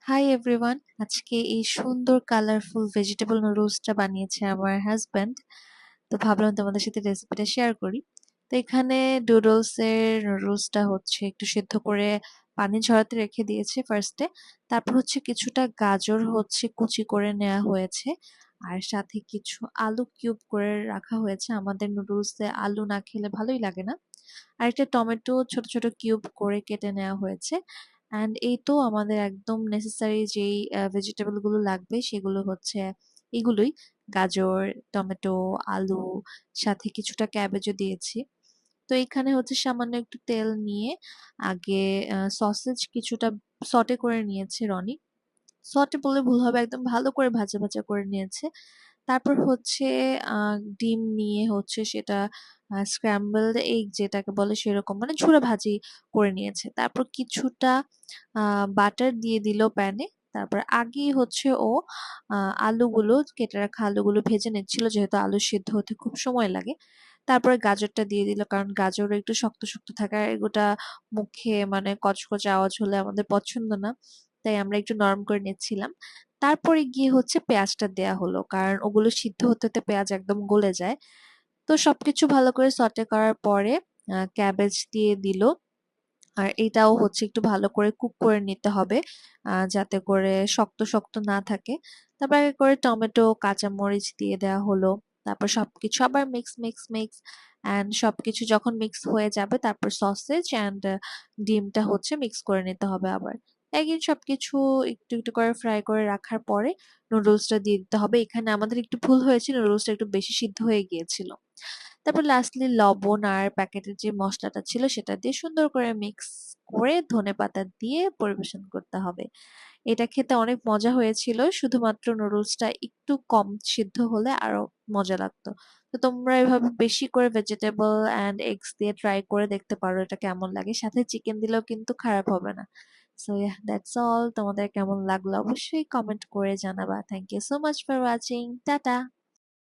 Hi everyone, আজকে এই সুন্দর কালারফুল ভেজিটেবল নুডলসটা বানিয়েছে আমার হাজব্যান্ড। তো ভাবলাম তোমাদের সাথে রেসিপিটা শেয়ার করি। তো এখানে নুডলসটা হচ্ছে একটু সিদ্ধ করে পানি ঝরাতে রেখে দিয়েছে ফার্স্টে। তারপর হচ্ছে কিছুটা গাজর হচ্ছে কুচি করে নেওয়া হয়েছে, আর সাথে কিছু আলু কিউব করে রাখা হয়েছে। আমাদের নুডলসে আলু না খেলে ভালোই লাগে না। আর একটা টমেটো ছোট ছোট কিউব করে কেটে নেওয়া হয়েছে। অ্যান্ড এই তো আমাদের একদম নেসেসারি যেই ভেজিটেবল গুলো লাগবে সেগুলো হচ্ছে এগুলোই: গাজর, টমেটো, আলু, সাথে কিছুটা ক্যাবেজও দিয়েছি। তো এখানে হচ্ছে সামান্য একটু তেল নিয়ে আগে সসেজ কিছুটা সটে করে নিয়েছে রনি। সটে বললে ভুল হবে, একদম ভালো করে ভাজা ভাজা করে নিয়েছে। তারপর হচ্ছে ডিম নিয়ে হচ্ছে সেটা স্ক্র্যাম্বলড এগ যেটাকে বলে সেরকম মানে ঝুরা ভাজি করে নিয়েছে। তারপর কিছুটা বাটার দিয়ে দিল প্যানে। তারপর আগেই হচ্ছে ও আলুগুলো কেটে রাখা আলুগুলো ভেজে নিচ্ছিল, যেহেতু আলু সিদ্ধ হতে খুব সময় লাগে। তারপরে গাজরটা দিয়ে দিল, কারণ গাজর একটু শক্ত শক্ত থাকা এগুলা মুখে মানে কচকচ আওয়াজ হলে আমাদের পছন্দ না, তাই আমরা একটু নরম করে নিচ্ছিলাম। তারপরে গিয়ে হচ্ছে পেঁয়াজটা দেয়া হলো, কারণ ওগুলো সিদ্ধ হতে হতে পেঁয়াজ একদম গলে যায়। তো সবকিছু ভালো করে সটে করার পরে ক্যাবেজ দিয়ে দিল। আর এটাও হচ্ছে একটু ভালো করে কুক করে নিতে হবে, যাতে করে শক্ত শক্ত না থাকে। তারপর একে করে টমেটো কাঁচামরিচ দিয়ে দেওয়া হলো। তারপর সবকিছু আবার মিক্স মিক্স মিক্স অ্যান্ড সবকিছু যখন মিক্স হয়ে যাবে তারপর সসেজ অ্যান্ড ডিমটা হচ্ছে মিক্স করে নিতে হবে আবার। একদিন সবকিছু একটু একটু করে ফ্রাই করে রাখার পরে নুডলসটা দিয়ে দিতে হবে। এখানে আমাদের একটু ভুল হয়েছে, নুডলসটা একটু বেশি সিদ্ধ হয়ে গিয়েছিল। তারপর লাস্টলি লবণ আর প্যাকেটের যে মশলাটা ছিল সেটা দিয়ে সুন্দর করে মিক্স করে ধনেপাতা দিয়ে পরিবেশন করতে হবে। এটা খেতে অনেক মজা হয়েছিল, শুধুমাত্র নুডলসটা একটু কম সিদ্ধ হলে আরো মজা লাগতো। তো তোমরা এভাবে বেশি করে ভেজিটেবল অ্যান্ড এগস দিয়ে ট্রাই করে দেখতে পারো এটা কেমন লাগে, সাথে চিকেন দিলেও কিন্তু খারাপ হবে না। So yeah, that's all. তোমাদের কেমন লাগলো অবশ্যই কমেন্ট করে জানাবা। Thank you so much for watching. Tata.